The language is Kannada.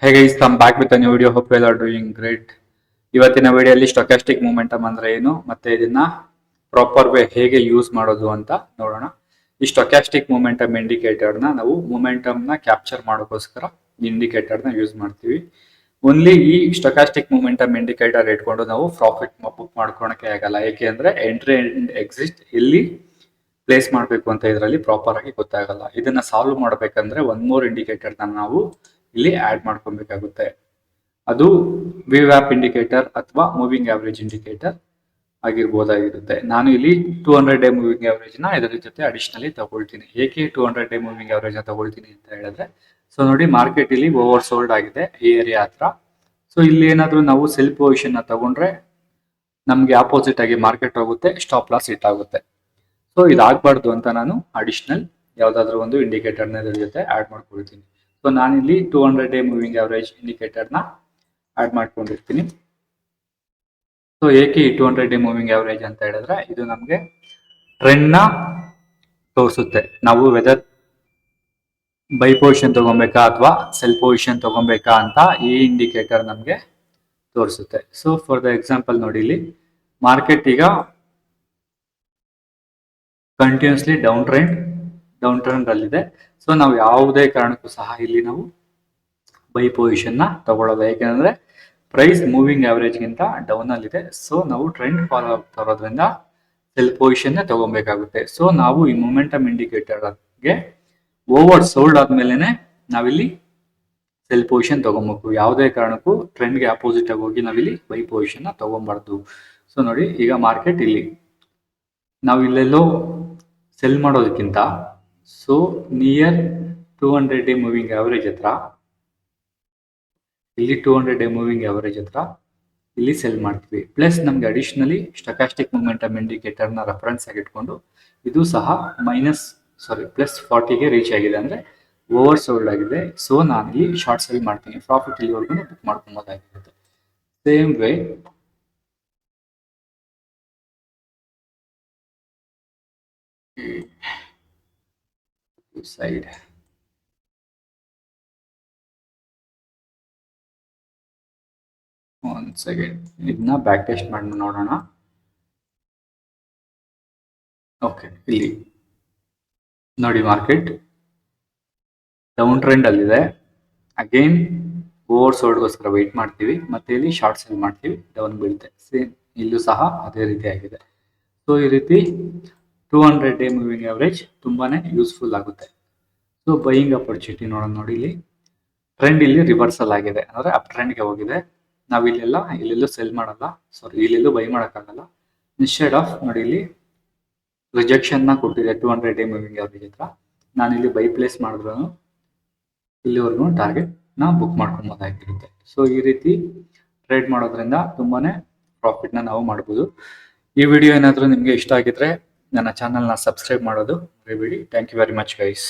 Hey guys, come back with a new video. Hope you all are doing great. ಇವತ್ತಿನ ವಿಡಿಯೋಲಿ ಸ್ಟೊಕ್ಯಾಸ್ಟಿಕ್ ಮೂಮೆಂಟಮ್ ಅಂದ್ರೆ ಏನು ಮತ್ತೆ ಇದನ್ನ ಪ್ರಾಪರ್ ವೇ ಹೇಗೆ ಯೂಸ್ ಮಾಡೋದು ಅಂತ ನೋಡೋಣ. ಈ ಸ್ಟೊಕ್ಯಾಸ್ಟಿಕ್ ಮೂಮೆಂಟಮ್ ಇಂಡಿಕೇಟರ್ ನ ನಾವು ಮೂಮೆಂಟಮ್ ನ ಕ್ಯಾಪ್ಚರ್ ಮಾಡೋಕ್ಕೋಸ್ಕರ ಇಂಡಿಕೇಟರ್ ನ ಯೂಸ್ ಮಾಡ್ತೀವಿ. ಓನ್ಲಿ ಈ ಸ್ಟೊಕ್ಯಾಸ್ಟಿಕ್ ಮೂಮೆಂಟಮ್ ಇಂಡಿಕೇಟರ್ ಇಟ್ಕೊಂಡು ನಾವು ಪ್ರಾಫಿಟ್ ಬುಕ್ ಮಾಡ್ಕೊಳಕ್ಕೆ ಆಗಲ್ಲ. ಏಕೆ ಅಂದ್ರೆ ಎಂಟ್ರಿ ಅಂಡ್ ಎಕ್ಸಿಟ್ ಎಲ್ಲಿ ಪ್ಲೇಸ್ ಮಾಡಬೇಕು ಅಂತ ಇದರಲ್ಲಿ ಪ್ರಾಪರ್ ಆಗಿ ಗೊತ್ತಾಗಲ್ಲ. ಇದನ್ನ ಸಾಲ್ವ್ ಮಾಡಬೇಕಂದ್ರೆ ಒನ್ ಮೋರ್ ಇಂಡಿಕೇಟರ್ ನಾವು ಇಲ್ಲಿ ಆಡ್ ಮಾಡ್ಕೊಬೇಕಾಗುತ್ತೆ. ಅದು ವಿವ್ಯಾಪ್ ಇಂಡಿಕೇಟರ್ ಅಥವಾ ಮೂವಿಂಗ್ ಆವರೇಜ್ ಇಂಡಿಕೇಟರ್ ಆಗಿರ್ಬೋದಾಗಿರುತ್ತೆ. ನಾನು ಇಲ್ಲಿ 200 ಡೇ ಮೂವಿಂಗ್ ಆವರೇಜ್ ನ ಇದರ ಜೊತೆ ಅಡಿಷನಲಿ ತಗೊಳ್ತೀನಿ. ಏಕೆ 200 ಡೇ ಮೂವಿಂಗ್ ಆವರೇಜ್ ನ ತಗೊಳ್ತೀನಿ ಅಂತ ಹೇಳಿದ್ರೆ, ಸೊ ನೋಡಿ ಮಾರ್ಕೆಟ್ ಇಲ್ಲಿ ಓವರ್ ಸೋಲ್ಡ್ ಆಗಿದೆ ಈ ಏರಿಯಾ ಹತ್ರ. ಸೊ ಇಲ್ಲಿ ಏನಾದ್ರೂ ನಾವು ಸೆಲ್ ಪೊಸಿಷನ್ ನ ತಗೊಂಡ್ರೆ ನಮ್ಗೆ ಆಪೋಸಿಟ್ ಆಗಿ ಮಾರ್ಕೆಟ್ ಹೋಗುತ್ತೆ, ಸ್ಟಾಪ್ ಲಾಸ್ ಹಿಟ್ ಆಗುತ್ತೆ. ಸೊ ಇದಾಗಬಾರ್ದು ಅಂತ ನಾನು ಅಡಿಷನಲ್ ಯಾವ್ದಾದ್ರು ಒಂದು ಇಂಡಿಕೇಟರ್ ನ ಇದರ ಜೊತೆ ಆಡ್ ಮಾಡ್ಕೊಳ್ತೀನಿ. ಸೊ ನಾನಿಲ್ಲಿ 200 ಡೇ ಮೂವಿಂಗ್ ಆವರೇಜ್ ಇಂಡಿಕೇಟರ್ ನ ಆಡ್ ಮಾಡ್ಕೊಂಡಿರ್ತೀನಿ. ಸೊ ಏಕೆ ಈ 200 ಡೇ ಮೂವಿಂಗ್ ಆವರೇಜ್ ಅಂತ ಹೇಳಿದ್ರೆ, ಇದು ನಮಗೆ ಟ್ರೆಂಡ್ ನ ತೋರಿಸುತ್ತೆ. ನಾವು ವೆದರ್ ಬೈ ಪೊಸಿಷನ್ ತಗೊಬೇಕಾ ಅಥವಾ ಸೆಲ್ ಪೊಸಿಷನ್ ತಗೊಬೇಕಾ ಅಂತ ಈ ಇಂಡಿಕೇಟರ್ ನಮಗೆ ತೋರಿಸುತ್ತೆ. ಸೊ ಫಾರ್ ದ ಎಕ್ಸಾಂಪಲ್ ನೋಡಿ, ಇಲ್ಲಿ ಮಾರ್ಕೆಟ್ ಈಗ ಕಂಟಿನ್ಯೂಸ್ಲಿ ಡೌನ್ ಟ್ರೆಂಡ್ ಅಲ್ಲಿದೆ. ಸೊ ನಾವು ಯಾವುದೇ ಕಾರಣಕ್ಕೂ ಸಹ ಇಲ್ಲಿ ನಾವು ಬೈ ಪೊಸಿಷನ್ ನ ತಗೊಳ್ಳೋದು. ಯಾಕೆಂದ್ರೆ ಪ್ರೈಸ್ ಮೂವಿಂಗ್ ಆವರೇಜ್ ಗಿಂತ ಡೌನ್ ಅಲ್ಲಿದೆ. ಸೊ ನಾವು ಟ್ರೆಂಡ್ ಫಾಲೋ ಆಗ್ತಾ ಇರೋದ್ರಿಂದ ಸೆಲ್ ಪೊಸಿಷನ್ ತಗೊಬೇಕಾಗುತ್ತೆ. ಸೊ ನಾವು ಈ ಮೊಮೆಂಟಮ್ ಇಂಡಿಕೇಟರ್ ಗೆ ಓವರ್ ಸೋಲ್ಡ್ ಆದ್ಮೇಲೆನೆ ನಾವಿಲ್ಲಿ ಸೆಲ್ ಪೊಸಿಷನ್ ತಗೊಬೇಕು. ಯಾವುದೇ ಕಾರಣಕ್ಕೂ ಟ್ರೆಂಡ್ ಗೆ ಅಪೋಸಿಟ್ ಆಗಿ ಹೋಗಿ ನಾವಿಲ್ಲಿ ಬೈ ಪೊಸಿಷನ್ ನ ತಗೊಬಾರ್ದು. ಸೊ ನೋಡಿ, ಈಗ ಮಾರ್ಕೆಟ್ ಇಲ್ಲಿ ನಾವು ಇಲ್ಲೆಲ್ಲೋ ಸೆಲ್ ಮಾಡೋದಕ್ಕಿಂತ so near 200 day moving average ಹತ್ರ, ಇಲ್ಲಿ 200 ಡೇ ಮೂವಿಂಗ್ ಆವರೇಜ್ ಹತ್ರ ಇಲ್ಲಿ ಸೆಲ್ ಮಾಡ್ತೀವಿ. ಪ್ಲಸ್ ನಮ್ಗೆ ಅಡಿಷನಲಿ ಸ್ಟೊಕ್ಯಾಸ್ಟಿಕ್ ಮೂಮೆಂಟಮ್ ಇಂಡಿಕೇಟರ್ ನ ರೆಫರೆನ್ಸ್ ಆಗಿ ಇಟ್ಕೊಂಡು ಇದು ಸಹ ಪ್ಲಸ್ 40ಗೆ ರೀಚ್ ಆಗಿದೆ, ಅಂದ್ರೆ ಓವರ್ ಸೋಲ್ಡ್ ಆಗಿದೆ. ಸೊ ನಾನು ಇಲ್ಲಿ ಶಾರ್ಟ್ ಸೆಲ್ ಮಾಡ್ತೀನಿ, ಪ್ರಾಫಿಟ್ ಇಲ್ಲಿವರೆಗೂ ಬುಕ್ ಮಾಡ್ಕೊಬೋದಾಗಿರುತ್ತೆ. ಸೇಮ್ ವೇ ಸೈಡ್ ಒಂದು ಸೆಕೆಂಡ್, ಇದನ್ನ ಬ್ಯಾಕ್ ಟೆಸ್ಟ್ ಮಾಡಿ ನೋಡೋಣ. ಓಕೆ, ಇಲ್ಲಿ ನೋಡಿ ಮಾರ್ಕೆಟ್ ಡೌನ್ ಟ್ರೆಂಡ್ ಅಲ್ಲಿದೆ. ಅಗೈನ್ ಓವರ್ ಸೋಲ್ಡ್ಗೋಸ್ಕರ ವೆಯ್ಟ್ ಮಾಡ್ತೀವಿ, ಮತ್ತೆ ಇಲ್ಲಿ ಶಾರ್ಟ್ ಸೆಲ್ ಮಾಡ್ತೀವಿ, ಡೌನ್ ಬೀಳುತ್ತೆ. ಸೇಮ್ ಇಲ್ಲೂ ಸಹ ಅದೇ ರೀತಿ ಆಗಿದೆ. ಸೊ ಈ ರೀತಿ 200 ಡೇ ಮೂವಿಂಗ್ ಆವರೇಜ್ ತುಂಬಾನೇ ಯೂಸ್ಫುಲ್ ಆಗುತ್ತೆ. ಸೊ ಬೈಯಿಂಗ್ ಅಪರ್ಚುನಿಟಿ ನೋಡೋಣ. ನೋಡಿ, ಇಲ್ಲಿ ಟ್ರೆಂಡ್ ಇಲ್ಲಿ ರಿವರ್ಸಲ್ ಆಗಿದೆ, ಅಂದ್ರೆ ಅಪ್ ಟ್ರೆಂಡ್ಗೆ ಹೋಗಿದೆ. ನಾವು ಇಲ್ಲೆಲ್ಲೂ ಸೆಲ್ ಮಾಡಲ್ಲ, ಇಲ್ಲೆಲ್ಲೂ ಬೈ ಮಾಡೋಕ್ಕಾಗಲ್ಲ. ಇನ್ಸ್ಟೆಡ್ ಆಫ್ ನೋಡಿ, ಇಲ್ಲಿ ರಿಜೆಕ್ಷನ್ ನ ಕೊಟ್ಟಿದೆ 200 ಡೇ ಮೂವಿಂಗ್ ಆವರೇಜ್ ಹತ್ರ. ನಾನು ಇಲ್ಲಿ ಬೈ ಪ್ಲೇಸ್ ಮಾಡಿದ್ರು ಇಲ್ಲಿವರೆಗೂ ಟಾರ್ಗೆಟ್ ನ ಬುಕ್ ಮಾಡ್ಕೊಬೋದಾಗಿರುತ್ತೆ. ಸೊ ಈ ರೀತಿ ಟ್ರೇಡ್ ಮಾಡೋದ್ರಿಂದ ತುಂಬಾನೇ ಪ್ರಾಫಿಟ್ ನ ನಾವು ಮಾಡಬಹುದು. ಈ ವಿಡಿಯೋ ಏನಾದರೂ ನಿಮಗೆ ಇಷ್ಟ ಆಗಿದ್ರೆ ನನ್ನ ಚಾನಲ್ ನ ಸಬ್ಸ್ಕ್ರೈಬ್ ಮಾಡೋದು ಮರಿಬೇಡಿ. Thank you very much guys.